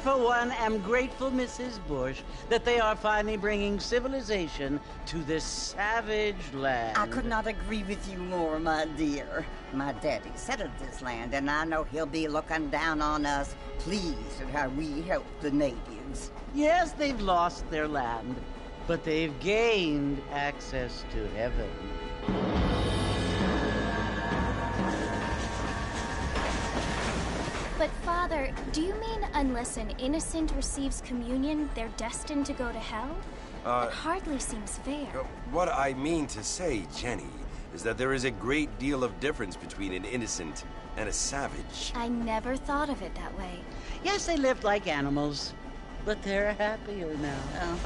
for one, am grateful, Mrs. Bush, that they are finally bringing civilization to this savage land. I could not agree with you more, my dear. My daddy settled this land, and I know he'll be looking down on us, pleased at how we help the natives. Yes, they've lost their land, but they've gained access to heaven. But, Father, do you mean unless an innocent receives communion, they're destined to go to hell? That hardly seems fair. What I mean to say, Jenny, is that there is a great deal of difference between an innocent and a savage. I never thought of it that way. Yes, they lived like animals, but they're happier now.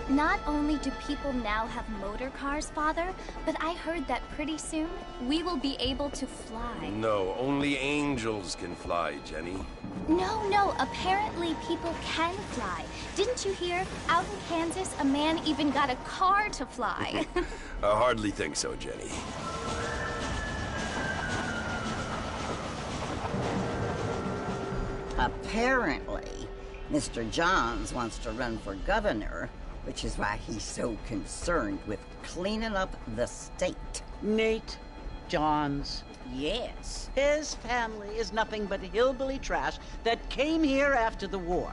Not only do people now have motor cars, Father, but I heard that pretty soon we will be able to fly. No, only angels can fly, Jenny. No, apparently people can fly. Didn't you hear? Out in Kansas, a man even got a car to fly. I hardly think so, Jenny. Apparently, Mr. Johns wants to run for governor, which is why he's so concerned with cleaning up the state. Nate Johns. Yes. His family is nothing but hillbilly trash that came here after the war.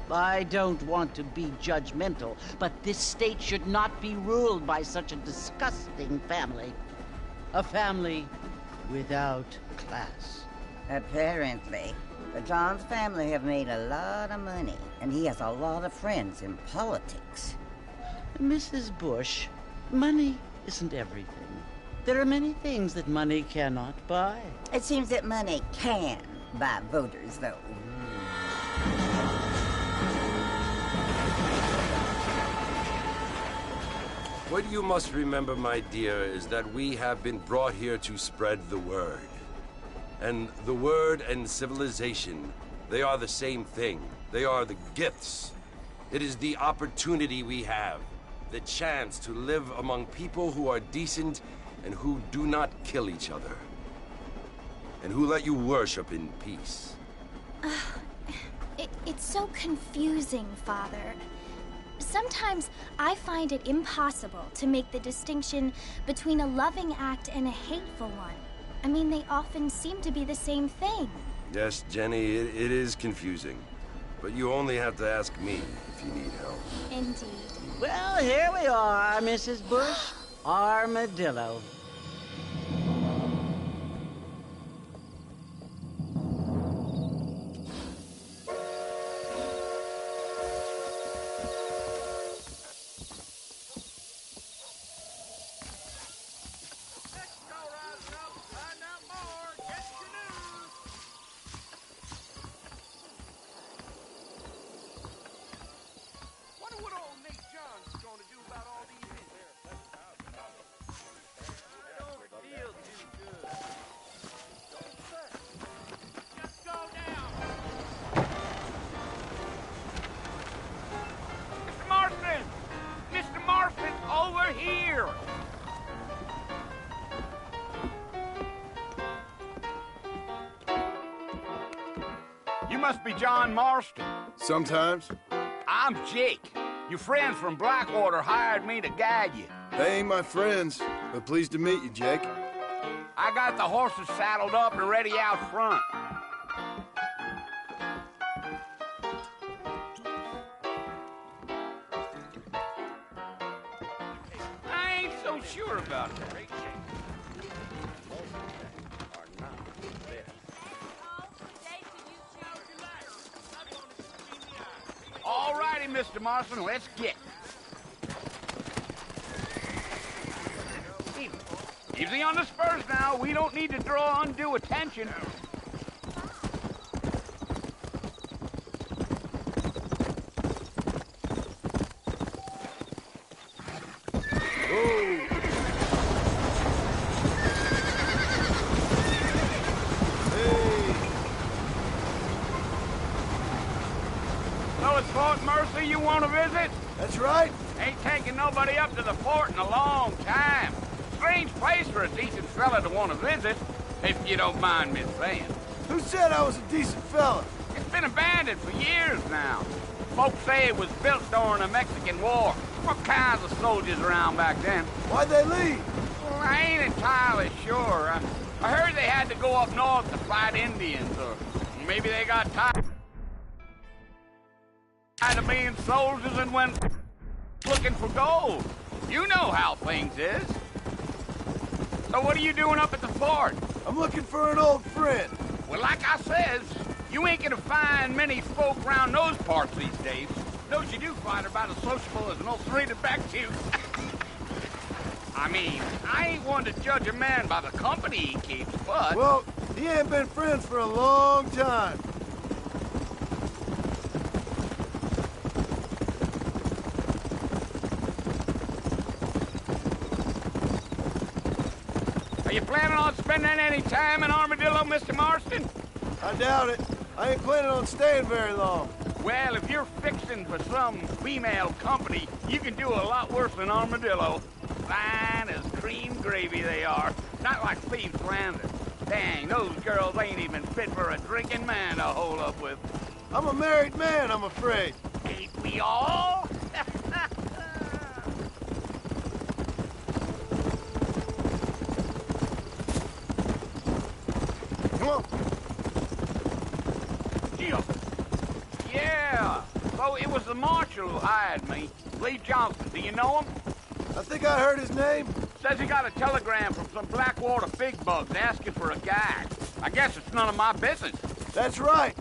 I don't want to be judgmental, but this state should not be ruled by such a disgusting family. A family without class. Apparently. The Johns family have made a lot of money, and he has a lot of friends in politics. Mrs. Bush, money isn't everything. There are many things that money cannot buy. It seems that money can buy voters, though. What you must remember, my dear, is that we have been brought here to spread the word. And the word and civilization, they are the same thing. They are the gifts. It is the opportunity we have, the chance to live among people who are decent and who do not kill each other, and who let you worship in peace. It's so confusing, Father. Sometimes I find it impossible to make the distinction between a loving act and a hateful one. I mean, they often seem to be the same thing. Yes, Jenny, it is confusing. But you only have to ask me if you need help. Indeed. Well, here we are, Mrs. Bush. Armadillo. You must be John Marston. Sometimes. I'm Jake. Your friends from Blackwater hired me to guide you. They ain't my friends, but pleased to meet you, Jake. I got the horses saddled up and ready out front. I ain't so sure about that. All righty, Mr. Marston, let's get. Easy on the spurs now. We don't need to draw undue attention. it's Fort Mercy you want to visit? That's right. Ain't taking nobody up to the fort in a long time. Strange place for a decent fella to want to visit, if you don't mind me saying. Who said I was a decent fella? It's been abandoned for years now. Folks say it was built during the Mexican War. What kinds of soldiers around back then? Why'd they leave? Well, I ain't entirely sure. I heard they had to go up north to fight Indians, or maybe they got tired of being soldiers and went looking for gold. You know how things is. So what are you doing up at the fort? I'm looking for an old friend. Well, like I says, you ain't gonna find many folk around those parts these days. Those you do find are about as sociable as an old serrated back tooth. I mean, I ain't one to judge a man by the company he keeps, but... Well, he ain't been friends for a long time. Are you planning on spending any time in Armadillo, Mr. Marston? I doubt it. I ain't planning on staying very long. Well, if you're fixing for some female company, you can do a lot worse than Armadillo. Fine as cream gravy they are. Not like Thieves' Landing. Dang, those girls ain't even fit for a drinking man to hold up with. I'm a married man, I'm afraid. Ain't we all? Come on. Yeah. So it was the marshal who hired me. Lee Johnson. Do you know him? I think I heard his name. Says he got a telegram from some Blackwater big bugs asking for a guide. I guess it's none of my business. That's right.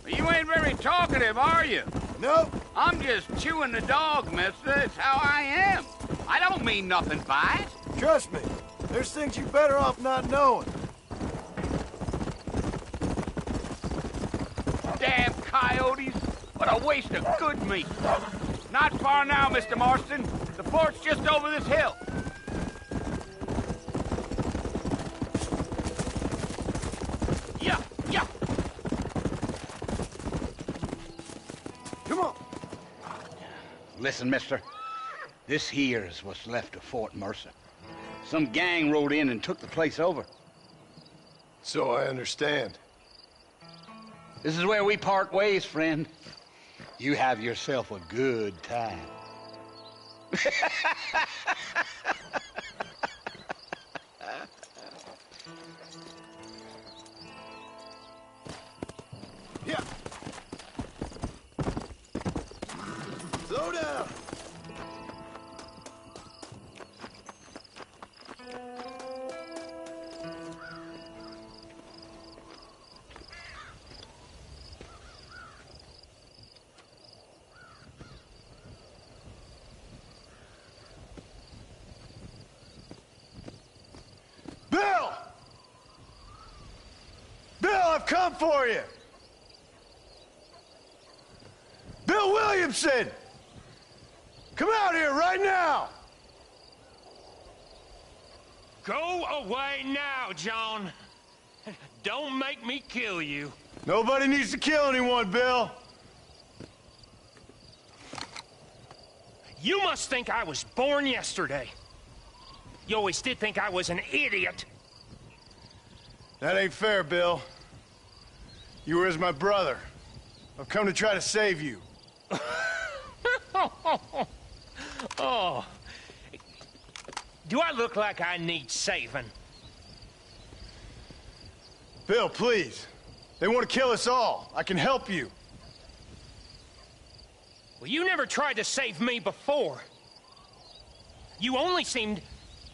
You ain't very talkative, are you? Nope. I'm just chewing the dog, mister. It's how I am. I don't mean nothing by it. Trust me. There's things you're better off not knowing. Damn coyotes. What a waste of good meat. Not far now, Mr. Marston. The fort's just over this hill. Yeah, yeah. Come on. Listen, mister. This here is what's left of Fort Mercer. Some gang rode in and took the place over. So I understand. This is where we part ways, friend. You have yourself a good time. Yeah. Slow down. Bill! Bill, I've come for you! Bill Williamson! Come out here right now! Go away now, John. Don't make me kill you. Nobody needs to kill anyone, Bill. You must think I was born yesterday. You always did think I was an idiot. That ain't fair, Bill. You were as my brother. I've come to try to save you. Oh. Do I look like I need saving? Bill, please. They want to kill us all. I can help you. Well, you never tried to save me before. You only seemed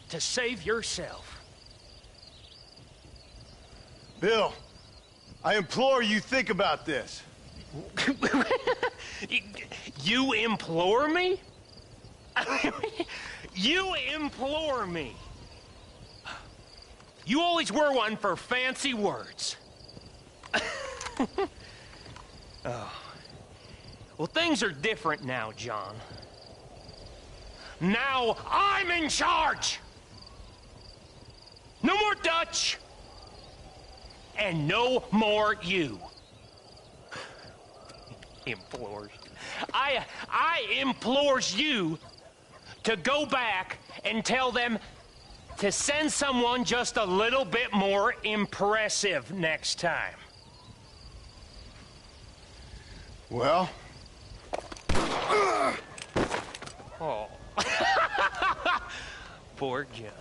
to save yourself. Bill, I implore you think about this. You implore me? You implore me. You always were one for fancy words. Oh. Well, things are different now, John. Now I'm in charge! No more Dutch! And no more you. Implores. I implores you to go back and tell them to send someone just a little bit more impressive next time. Well? Oh. Poor John.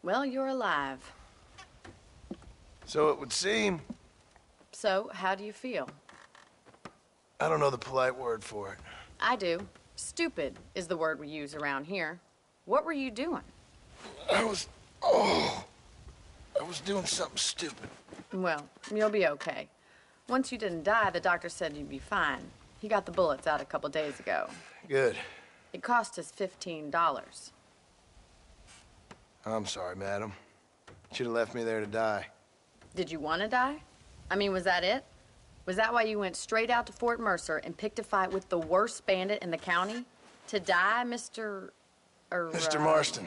Well, you're alive. So it would seem. So, how do you feel? I don't know the polite word for it. I do. Stupid is the word we use around here. What were you doing? I was doing something stupid. Well, you'll be okay. Once you didn't die, the doctor said you'd be fine. He got the bullets out a couple days ago. Good. It cost us $15. I'm sorry, madam. Should have left me there to die. Did you want to die? I mean, was that it? Was that why you went straight out to Fort Mercer and picked a fight with the worst bandit in the county? To die, Mr. Mr. Marston.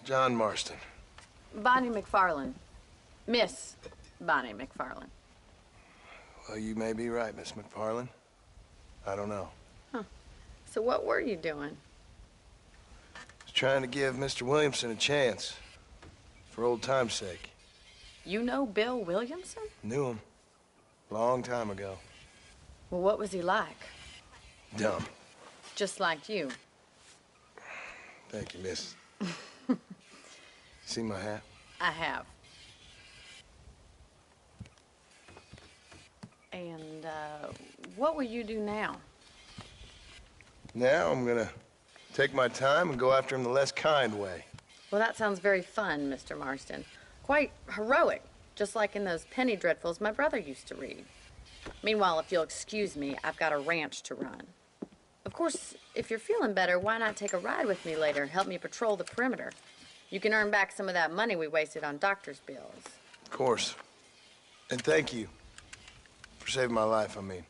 John Marston. Bonnie McFarland. Miss Bonnie McFarland. Well, you may be right, Miss McFarland. I don't know. Huh. So what were you doing? I was trying to give Mr. Williamson a chance. For old time's sake. You know Bill Williamson? Knew him. Long time ago. Well, what was he like? Dumb. Just like you. Thank you, miss. See my hat? I have. And, what will you do now? Now I'm gonna take my time and go after him the less kind way. Well, that sounds very fun, Mr. Marston. Quite heroic, just like in those penny dreadfuls my brother used to read. Meanwhile, if you'll excuse me, I've got a ranch to run. Of course, if you're feeling better, why not take a ride with me later and help me patrol the perimeter? You can earn back some of that money we wasted on doctor's bills. Of course. And thank you. For saving my life, I mean.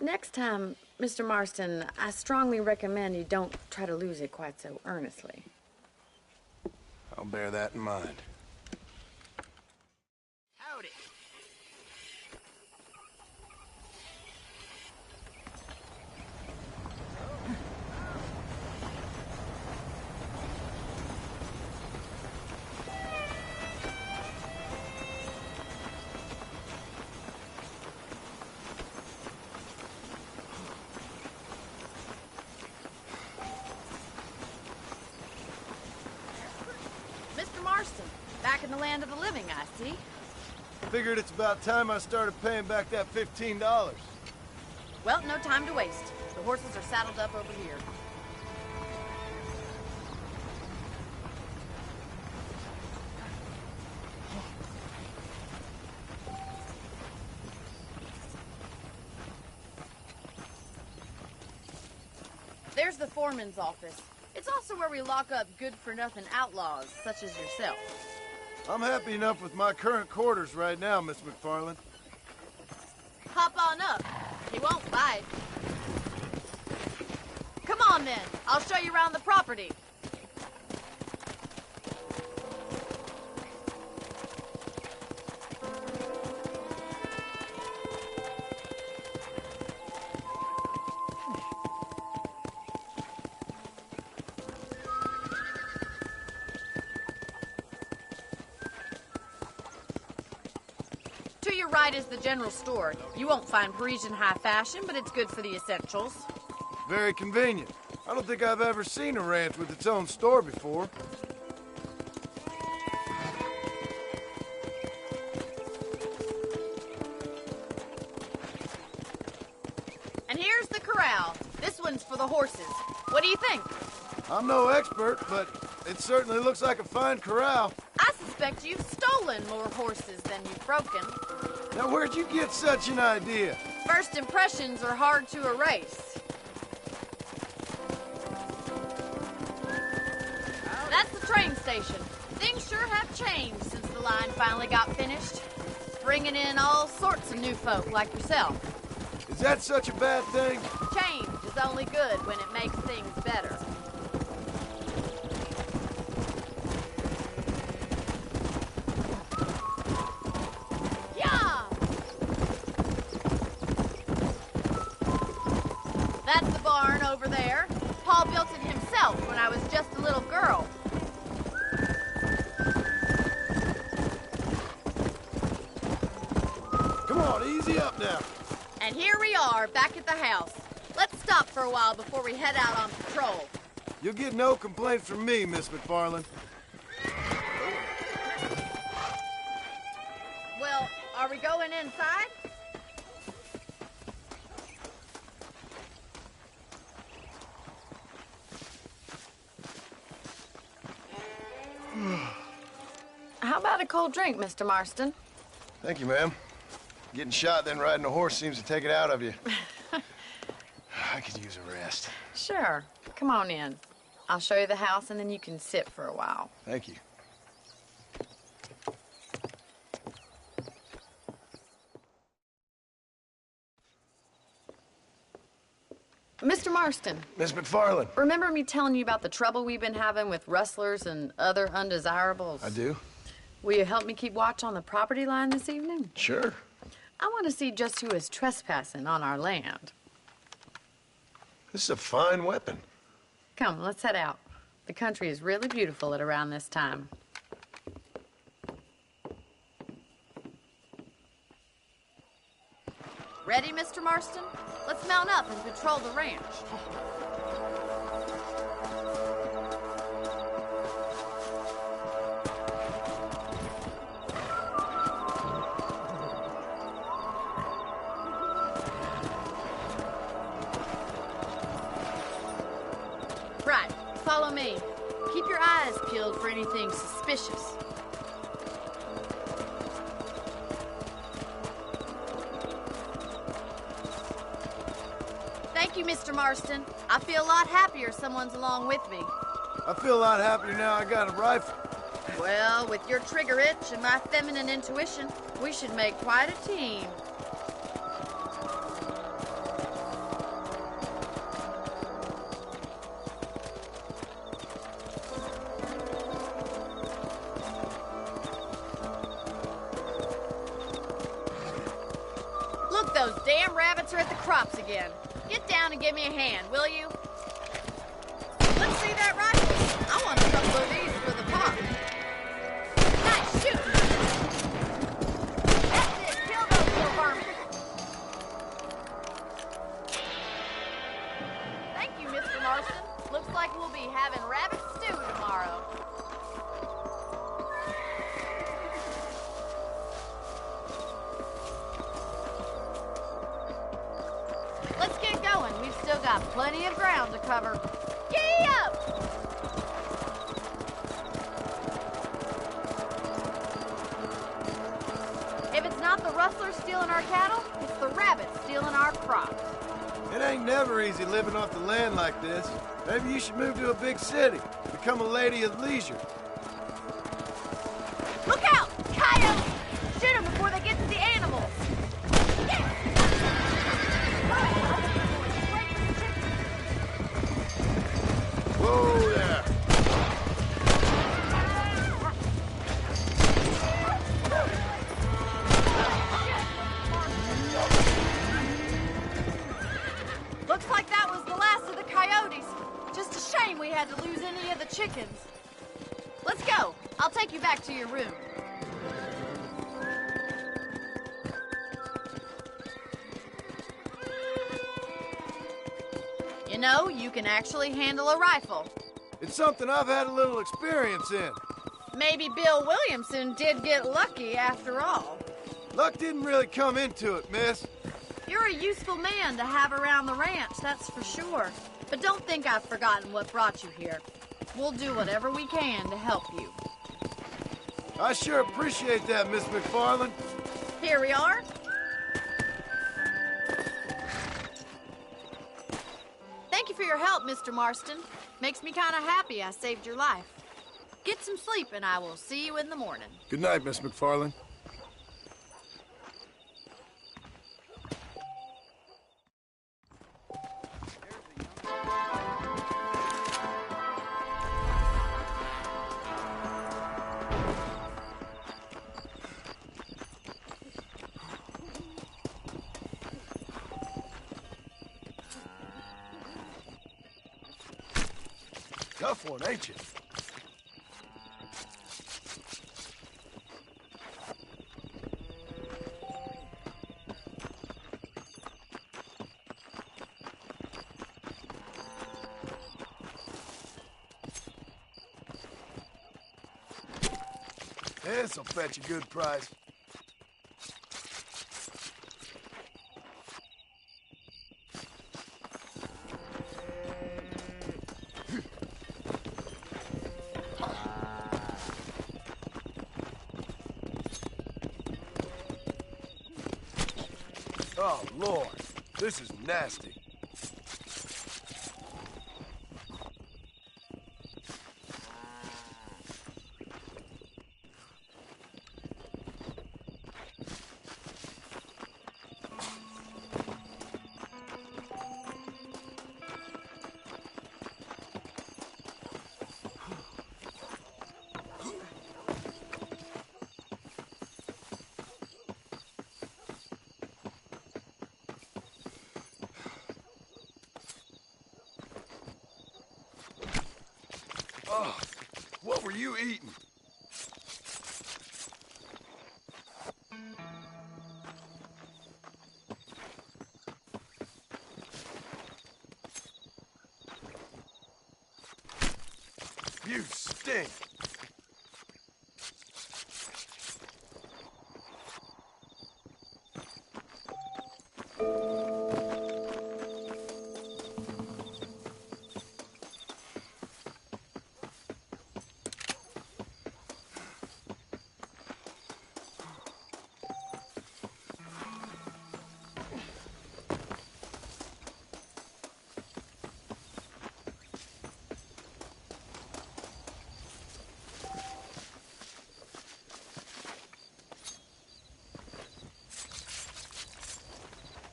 Next time, Mr. Marston, I strongly recommend you don't try to lose it quite so earnestly. I'll bear that in mind. Howdy. Mr. Marston, back in the land of the living, I see. Figured it's about time I started paying back that $15. Well, no time to waste. The horses are saddled up over here. There's the foreman's office. It's also where we lock up good-for-nothing outlaws, such as yourself. I'm happy enough with my current quarters right now, Miss McFarland. Hop on up. He won't bite. Come on, then. I'll show you around the property. right is the general store. You won't find Parisian high fashion, but it's good for the essentials. Very convenient. I don't think I've ever seen a ranch with its own store before. And here's the corral. This one's for the horses. What do you think? I'm no expert, but it certainly looks like a fine corral. I suspect you've stolen more horses than you've broken. Now, where'd you get such an idea? First impressions are hard to erase. That's the train station. Things sure have changed since the line finally got finished. Bringing in all sorts of new folk like yourself. Is that such a bad thing? Change is only good when it makes things better. Yeah! That's the barn over there. Paul built it himself when I was just a little girl. Come on, easy up now. And here we are, back at the house. Let's stop for a while before we head out on patrol. You'll get no complaints from me, Miss McFarland. Well, are we going inside? How about a cold drink, Mr. Marston? Thank you, ma'am. Getting shot, then riding a horse seems to take it out of you. I could use a rest. Sure. Come on in. I'll show you the house, and then you can sit for a while. Thank you. Mr. Marston. Miss McFarland. Remember me telling you about the trouble we've been having with rustlers and other undesirables? I do. Will you help me keep watch on the property line this evening? Sure. I want to see just who is trespassing on our land. This is a fine weapon. Come, let's head out. The country is really beautiful at around this time. Ready, Mr. Marston? Let's mount up and patrol the ranch. Right, follow me. Keep your eyes peeled for anything suspicious. Thank you, Mr. Marston. I feel a lot happier someone's along with me. I feel a lot happier now I got a rifle. Well, with your trigger itch and my feminine intuition, we should make quite a team. Look, those damn rabbits are at the crops again. Get down and give me a hand, will you? Let's see that rifle. I want a couple of these for the pot. Nice shooting. That's it. Kill those little varmints. Thank you, Mr. Marston. Looks like we'll be having rabbit stew tomorrow. Let's get going. We've still got plenty of ground to cover. Giddy up! If it's not the rustlers stealing our cattle, it's the rabbits stealing our crops. It ain't never easy living off the land like this. Maybe you should move to a big city. Become a lady of leisure. Look out! Coyotes! Shoot them before they get to the animals. Whoa there. Looks like that was the last of the coyotes. Just a shame we had to lose any of the chickens. Let's go. I'll take you back to your room. know, you can actually handle a rifle. It's something I've had a little experience in. Maybe Bill Williamson did get lucky after all. Luck didn't really come into it, miss. You're a useful man to have around the ranch, that's for sure. But don't think I've forgotten what brought you here. We'll do whatever we can to help you. I sure appreciate that, Miss McFarland. Here we are. Thank you for your help, Mr. Marston. Makes me kind of happy I saved your life. Get some sleep and I will see you in the morning. Good night, Miss McFarland. Tough one, ain't you? This'll fetch a good price. Oh, Lord, this is nasty. Oh, what were you eating? You stink.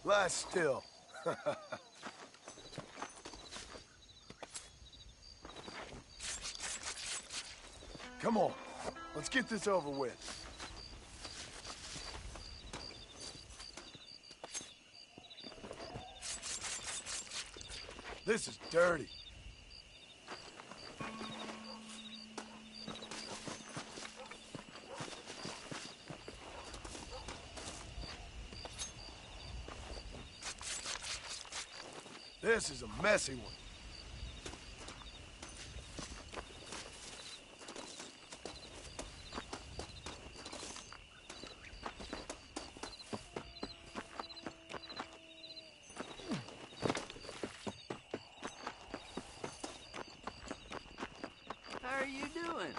Lie still. Come on, let's get this over with. This is dirty. This is a messy one. How are you doing?